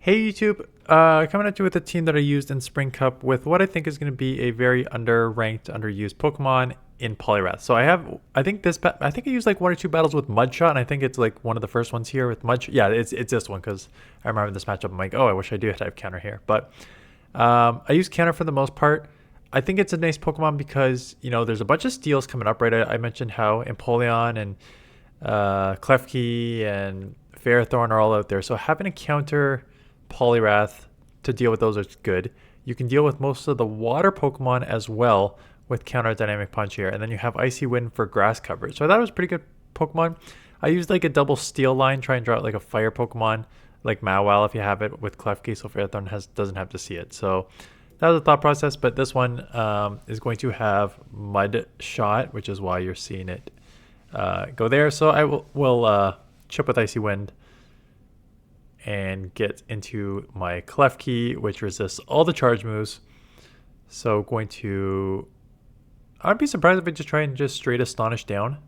Hey YouTube, coming at you with a team that I used in Spring Cup with what I think is going to be a very underranked, underused Pokemon in Poliwrath. So I think I used like one or two battles with Mudshot, and I think it's like one of the first ones here with Mudshot. Yeah, it's this one because I remember this matchup. I'm like, oh, I wish I did have counter here, but I use counter for the most part. I think it's a nice Pokemon because there's a bunch of steals coming up, right? I mentioned how Empoleon and Klefki and Ferrothorn are all out there, so having a counter Poliwrath to deal with those is good. You can deal with most of the water Pokemon as well with counter Dynamic Punch here, and then you have Icy Wind for grass coverage. So I thought it was a pretty good Pokemon. I used like a double steel line, try and draw out like a fire Pokemon, like Mawile if you have it with Klefki, so Ferrothorn doesn't have to see it. So that was the thought process, but this one is going to have Mud Shot, which is why you're seeing it go there. So I will chip with Icy Wind and get into my Klefki, which resists all the charge moves. So I'd be surprised if I just try and just straight Astonish down,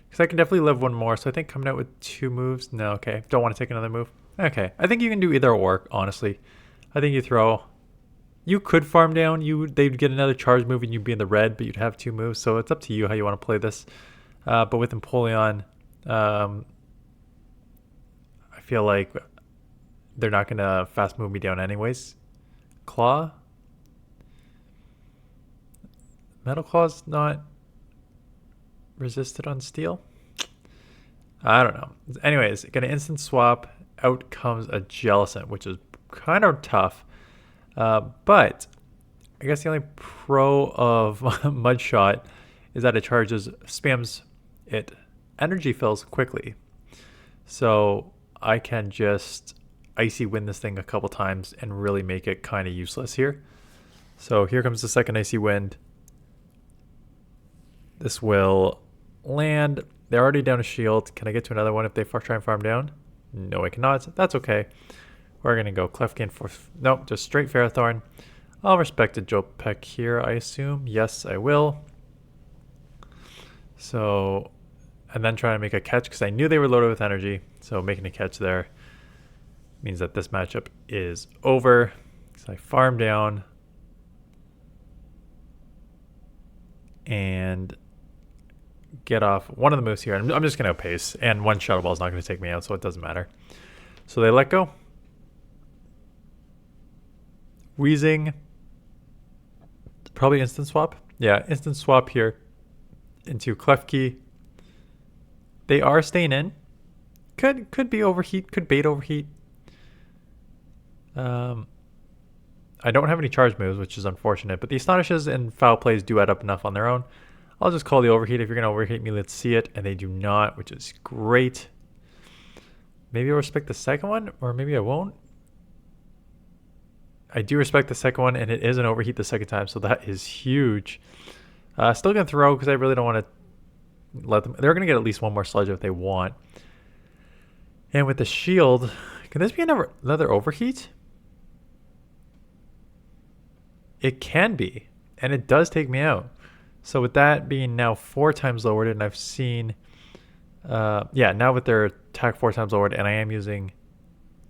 because I can definitely live one more. So I think coming out with two moves. No, okay. Don't want to take another move. Okay. I think you can do either or, honestly. I think you could farm down. They'd get another charge move and you'd be in the red, but you'd have two moves. So it's up to you how you want to play this. But with Empoleon, I feel like they're not going to fast move me down anyways. Claw? Metal Claw's not resisted on steel? I don't know. Anyways, gonna instant swap. Out comes a Jellicent, which is kind of tough. But I guess the only pro of Mudshot is that it spams it energy fills quickly. So I can just Icy Wind this thing a couple times and really make it kind of useless here. So here comes the second Icy Wind. This will land. They're already down a shield. Can I get to another one if they try and farm down? No, I cannot. That's okay. We're going to go Klefki for... Nope, just straight Ferrothorn. I'll respect a Jolpeck here, I assume. Yes, I will. So... And then try to make a catch, because I knew they were loaded with energy. So making a catch there means that this matchup is over. So I farm down. And get off one of the moves here. I'm just going to pace. And one Shadow Ball is not going to take me out, so it doesn't matter. So they let go. Weezing. Probably instant swap. Yeah, instant swap here into Klefki. They are staying in. Could be overheat. Could bait overheat. I don't have any charge moves, which is unfortunate. But the Astonishes and Foul Plays do add up enough on their own. I'll just call the overheat. If you're going to overheat me, let's see it. And they do not, which is great. Maybe I'll respect the second one, or maybe I won't. I do respect the second one, and it is an overheat the second time, so that is huge. Still going to throw, because I really don't want to let them... They're going to get at least one more Sludge if they want. And with the shield... Can this be another overheat? It can be, and it does take me out. So with that being now 4 times lowered, and I've seen... yeah, now with their attack 4 times lowered, and I am using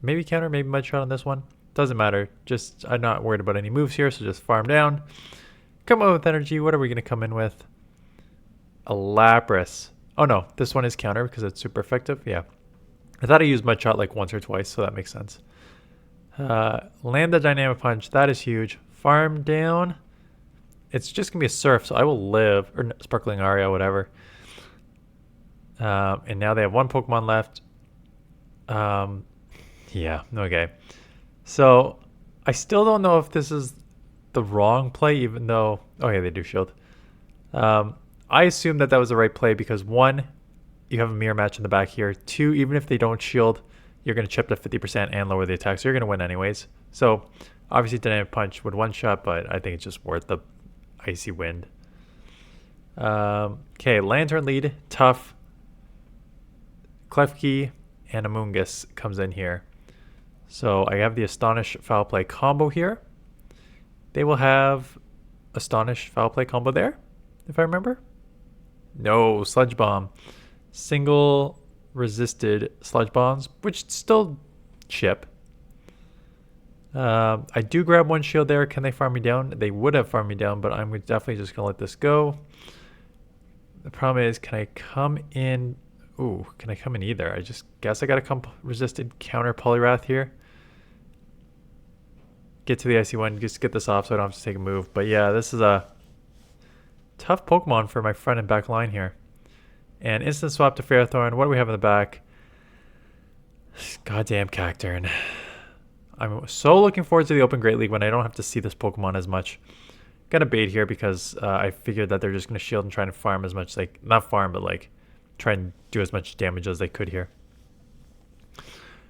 maybe counter, maybe Mudshot on this one. Doesn't matter. Just I'm not worried about any moves here, so just farm down. Come on with energy. What are we going to come in with? A Lapras. Oh no, this one is counter because it's super effective. Yeah. I thought I used Mudshot like once or twice, so that makes sense. Land the Dynamic Punch. That is huge. Farm down. It's just going to be a Surf, so I will live. Or Sparkling Aria, whatever. And now they have one Pokemon left. Yeah, okay. So I still don't know if this is the wrong play, even though... Oh, yeah, they do shield. I assume that was the right play because 1, you have a mirror match in the back here. 2, even if they don't shield, you're going to chip to 50% and lower the attack, so you're going to win anyways. So obviously Dynamic Punch would one-shot, but I think it's just worth the Icy Wind. Okay, Lanturn lead, tough. Klefki and Amoonguss comes in here. So I have the Astonish Foul Play combo here. They will have Astonish Foul Play combo there, if I remember. No, Sludge Bomb. Single resisted Sludge Bombs, which still chip. I do grab one shield there. Can they farm me down? They would have farmed me down, but I'm definitely just going to let this go. The problem is, can I come in? Ooh, can I come in either? I just guess I got to come resisted counter Poliwrath here. Get to the icy one, just get this off so I don't have to take a move. But yeah, this is a tough Pokemon for my front and back line here. And instant swap to Ferrothorn. What do we have in the back? Goddamn Cacturn. I'm so looking forward to the Open Great League when I don't have to see this Pokemon as much. Gonna bait here because I figured that they're just gonna shield and try to farm as much, like, not farm, but like try and do as much damage as they could here.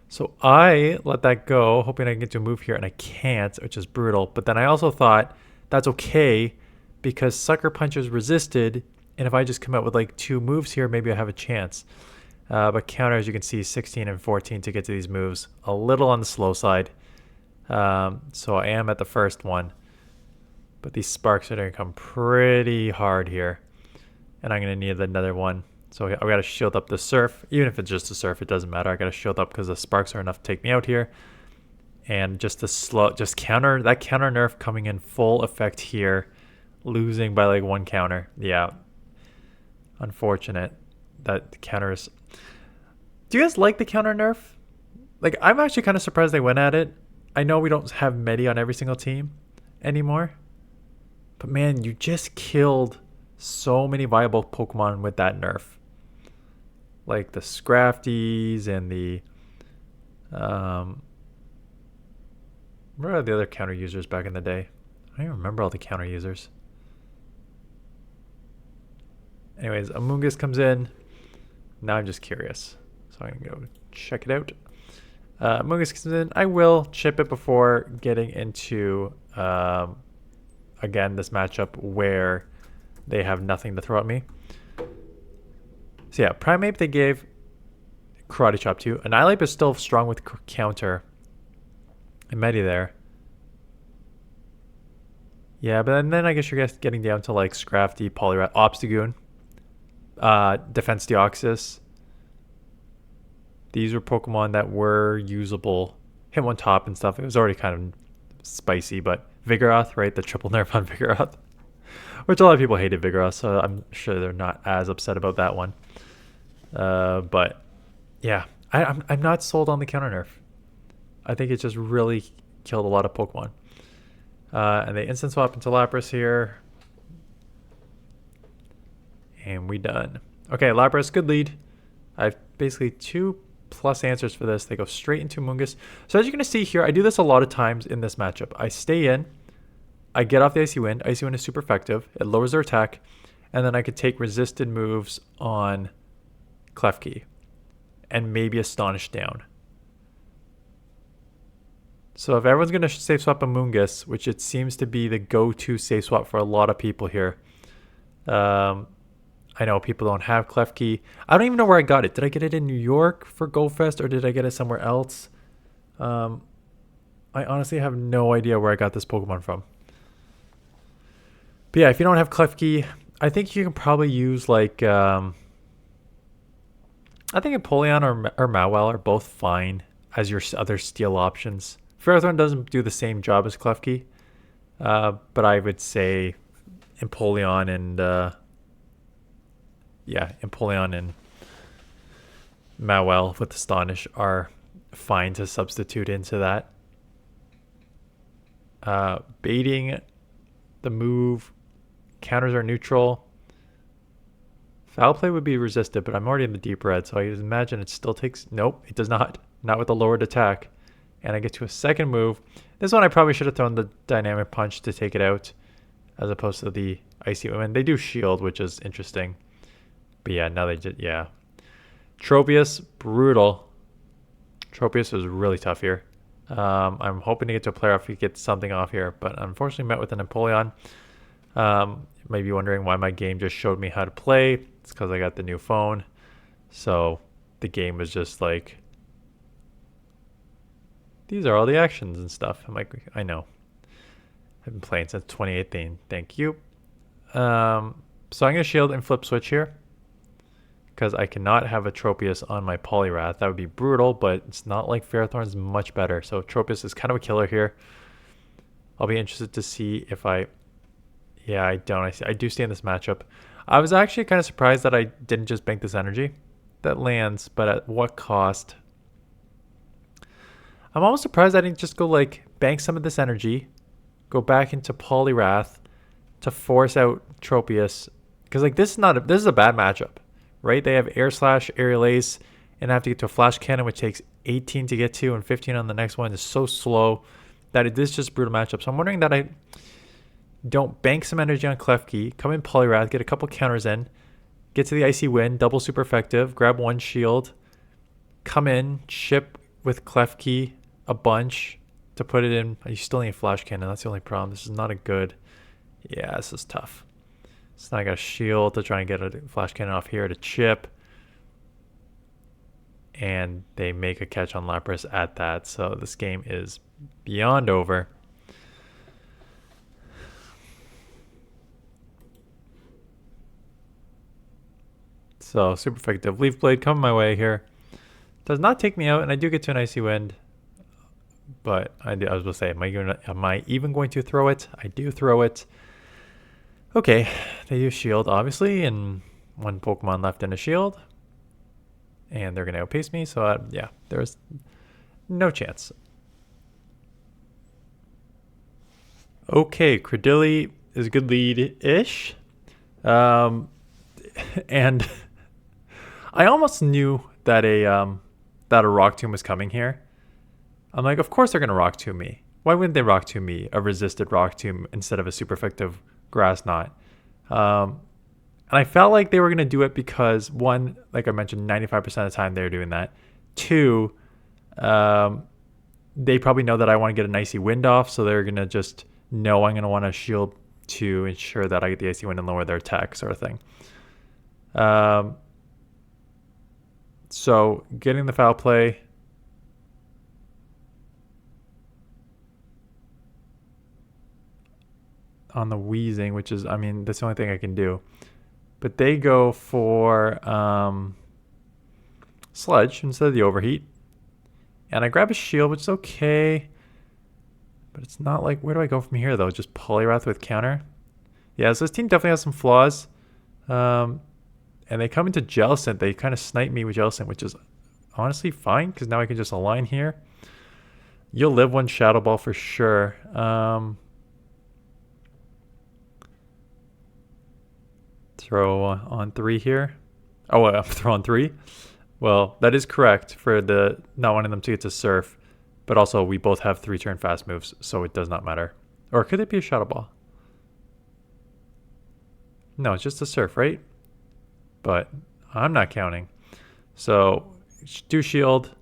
So I let that go, hoping I can get to a move here, and I can't, which is brutal. But then I also thought that's okay because Sucker Punch is resisted, and if I just come out with like 2 moves here, maybe I have a chance. But counter, as you can see, 16 and 14 to get to these moves. A little on the slow side. So I am at the first one. But these sparks are going to come pretty hard here. And I'm going to need another one. So I've got to shield up the Surf. Even if it's just a Surf, it doesn't matter. I got to shield up because the sparks are enough to take me out here. And just counter, that counter nerf coming in full effect here. Losing by like 1 counter. Yeah. Unfortunate. That counter is... Do you guys like the counter nerf? Like, I'm actually kind of surprised they went at it. I know we don't have Medi on every single team anymore. But man, you just killed so many viable Pokemon with that nerf. Like the Scrafties and the... what are the other counter users back in the day? I don't even remember all the counter users. Anyways, Amoonguss comes in. Now I'm just curious. So I'm going to go check it out. Amoonguss comes in. I will chip it before getting into, again, this matchup where they have nothing to throw at me. So yeah, Primeape they gave Karate Chop to. Annihilate is still strong with counter. And Medi there. Yeah, but then I guess you're getting down to like Scrafty, Poliwrath, Obstagoon, Defense Deoxys. These were Pokemon that were usable. Hitmontop and stuff. It was already kind of spicy, but Vigoroth, right? The triple nerf on Vigoroth. Which a lot of people hated Vigoroth, so I'm sure they're not as upset about that one. But yeah, I'm not sold on the counter nerf. I think it just really killed a lot of Pokemon. And they instant swap into Lapras here. And we done. Okay, Lapras, good lead. I have basically 2+ answers for this. They go straight into Mungus. So as you're going to see here, I do this a lot of times in this matchup. I stay in. I get off the Icy Wind. Icy Wind is super effective. It lowers their attack. And then I could take resisted moves on Klefki. And maybe Astonish down. So if everyone's going to safe swap Amoonguss, which it seems to be the go-to safe swap for a lot of people here. I know people don't have Klefki. I don't even know where I got it. Did I get it in New York for GoFest or did I get it somewhere else? I honestly have no idea where I got this Pokemon from. But yeah, if you don't have Klefki, I think you can probably use like... I think Empoleon or Mawile are both fine as your other steel options. Ferrothorn doesn't do the same job as Klefki. But I would say Empoleon and... Empoleon and Mawile with Astonish are fine to substitute into that. Baiting the move. Counters are neutral. Foul play would be resisted, but I'm already in the deep red, so I imagine it still takes... Nope, it does not. Not with the lowered attack. And I get to a second move. This one I probably should have thrown the Dynamic Punch to take it out, as opposed to the Icy Wind. They do shield, which is interesting. But yeah, now they did, yeah. Tropius, brutal. Tropius was really tough here. I'm hoping to get to a player if we get something off here, but unfortunately met with an Empoleon. You may be wondering why my game just showed me how to play. It's because I got the new phone. So the game was just like, these are all the actions and stuff. I'm like, I know. I've been playing since 2018. Thank you. So I'm going to shield and flip switch here. because I cannot have a Tropius on my Poliwrath. That would be brutal, but it's not like Ferrothorn's much better. So Tropius is kind of a killer here. I'll be interested to see if I... Yeah, I don't. I do stay in this matchup. I was actually kind of surprised that I didn't just bank this energy. That lands, but at what cost? I'm almost surprised I didn't just go like bank some of this energy, go back into Poliwrath to force out Tropius. Because like this is a bad matchup, right? They have Air Slash, Aerial Ace, and I have to get to a Flash Cannon, which takes 18 to get to, and 15 on the next one is so slow that it is just a brutal matchup. So I'm wondering that I don't bank some energy on Klefki, come in Poliwrath, get a couple counters in, get to the Icy Wind, double super effective, grab one shield, come in, chip with Klefki a bunch to put it in. You still need a Flash Cannon. That's the only problem. This is not a good... Yeah, this is tough. So now I got a shield to try and get a Flash Cannon off here to chip. And they make a catch on Lapras at that. So this game is beyond over. So super effective. Leaf Blade coming my way here. Does not take me out, and I do get to an Icy Wind. But I was going to say, am I even going to throw it? I do throw it. Okay, they use shield, obviously, and one Pokemon left in a shield. And they're going to outpace me, so yeah, there's no chance. Okay, Cradily is a good lead-ish. And I almost knew that a Rock Tomb was coming here. I'm like, of course they're going to Rock Tomb me. Why wouldn't they Rock Tomb me, a resisted Rock Tomb, instead of a super effective Grass Knot? And I felt like they were going to do it because, one, like I mentioned, 95% of the time they're doing that. Two, they probably know that I want to get an Icy Wind off, so they're going to just know I'm going to want to shield to ensure that I get the Icy Wind and lower their attack, sort of thing. So getting the foul play. On the Weezing, which is, I mean, that's the only thing I can do. But they go for Sludge instead of the Overheat. And I grab a shield, which is okay. But it's not like, where do I go from here, though? Just Poliwrath with counter? Yeah, so this team definitely has some flaws. And they come into Jellicent. They kind of snipe me with Jellicent, which is honestly fine, because now I can just align here. You'll live one Shadow Ball for sure. Throw on 3 here. Oh, I'm throwing 3. Well, that is correct for the not wanting them to get to Surf, but also we both have 3-turn fast moves, so it does not matter. Or could it be a Shadow Ball? No, it's just a Surf, right? But I'm not counting. So do shield,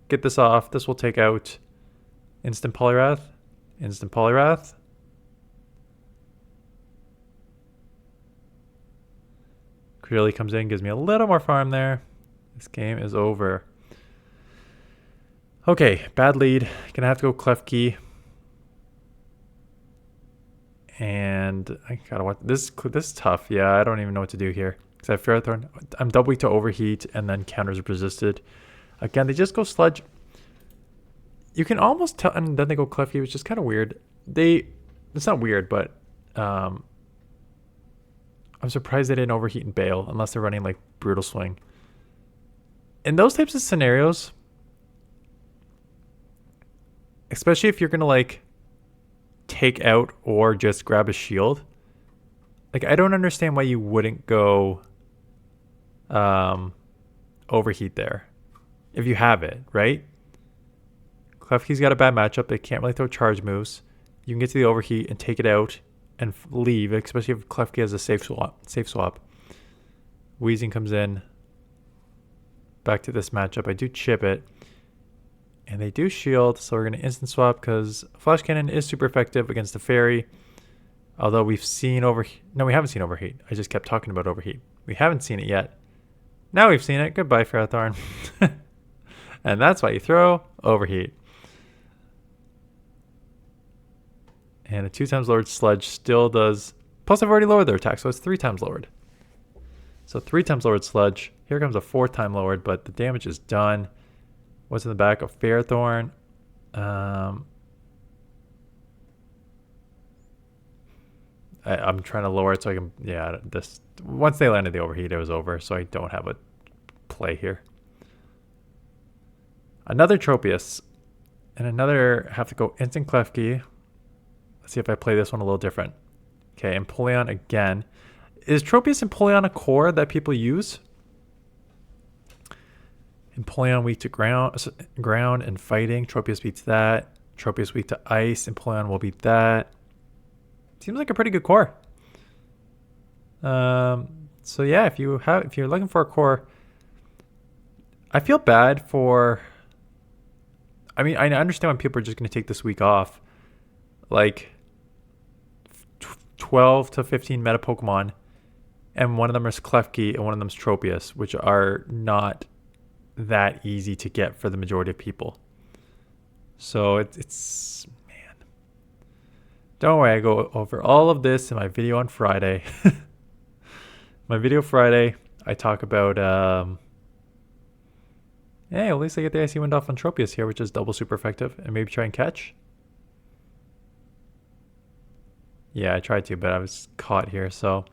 get this off. This will take out instant Poliwrath. Instant Poliwrath. Cradily comes in, gives me a little more farm there. This game is over. Okay, bad lead. Gonna have to go Klefki. And I gotta watch this. This is tough. Yeah, I don't even know what to do here. Because I have Ferrothorn. I'm double weak to Overheat, and then counters are resisted. Again, they just go Sludge. You can almost tell, and then they go Klefki, which is kind of weird. It's not weird, but I'm surprised they didn't Overheat and bail, unless they're running like Brutal Swing. In those types of scenarios, especially if you're gonna like take out or just grab a shield, like I don't understand why you wouldn't go Overheat there if you have it, right? Klefki's got a bad matchup. They can't really throw charge moves. You can get to the Overheat and take it out and leave, especially if Klefki has a safe swap. Weezing comes in. Back to this matchup. I do chip it. And they do shield, so we're going to instant swap because Flash Cannon is super effective against the Fairy. Although we've seen Overheat. No, we haven't seen Overheat. I just kept talking about Overheat. We haven't seen it yet. Now we've seen it. Goodbye, Ferrothorn. And that's why you throw Overheat. And a 2 times lowered Sludge still does... Plus, I've already lowered their attack, so it's 3 times lowered. So 3 times lowered Sludge Here comes a 4th time lowered, but the damage is done. What's in the back? A Fairthorn. I'm trying to lower it so I can, yeah, this, once they landed the overheat, it was over, so I don't have a play here. Another Tropius, and another, have to go instant Klefki. Let's see if I play this one a little different. Okay, and Empoleon again. Is Tropius and Empoleon a core that people use? Empoleon weak to ground and fighting. Tropius beats that. Tropius weak to ice. Empoleon will beat that. Seems like a pretty good core. So yeah, if you're looking for a core, I feel bad for. I mean, I understand when people are just going to take this week off, like 12 to 15 meta Pokemon, and one of them is Klefki and one of them is Tropius, which are not that easy to get for the majority of people. So it's man. Don't worry, I go over all of this in my video on Friday. My video Friday, I talk about hey, at least I get the Icy Wind off on Tropius here, which is double super effective, and maybe try and catch. Yeah, I tried to, but I was caught here, so.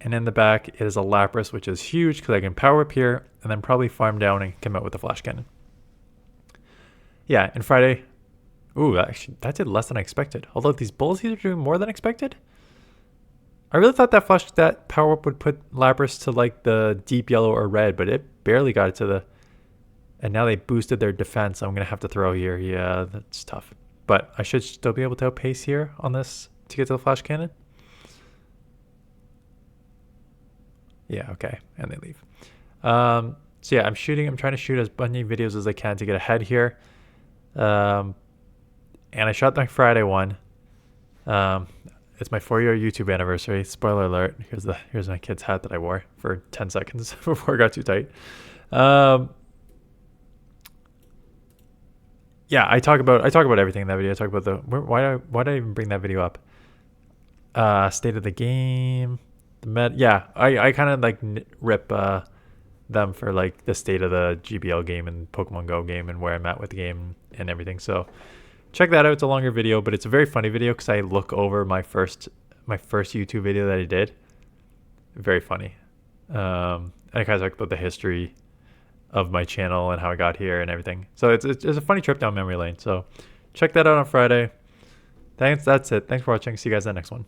And in the back, it is a Lapras, which is huge because I can power up here and then probably farm down and come out with a Flash Cannon. Yeah, and Friday, ooh, actually, that did less than I expected. Although these bulls are doing more than expected. I really thought that power up would put Lapras to like the deep yellow or red, but it barely got it to the. And now they boosted their defense. I'm gonna have to throw here. Yeah, that's tough. But I should still be able to outpace here on this to get to the Flash Cannon. Yeah, okay, and they leave. So yeah, I'm trying to shoot as many videos as I can to get ahead here. And I shot my Friday one. It's my 4-year YouTube anniversary. Spoiler alert. Here's my kid's hat that I wore for 10 seconds before it got too tight. Yeah, I talk about everything in that video. I talk about why did I even bring that video up? State of the game. Yeah, I kind of like rip them for like the state of the GBL game and Pokemon Go game and where I'm at with the game and everything. So check that out. It's a longer video, but it's a very funny video because I look over my first YouTube video that I did. Very funny. And I kind of talk about the history of my channel and how I got here and everything. So it's a funny trip down memory lane. So check that out on Friday. Thanks. That's it. Thanks for watching. See you guys in the next one.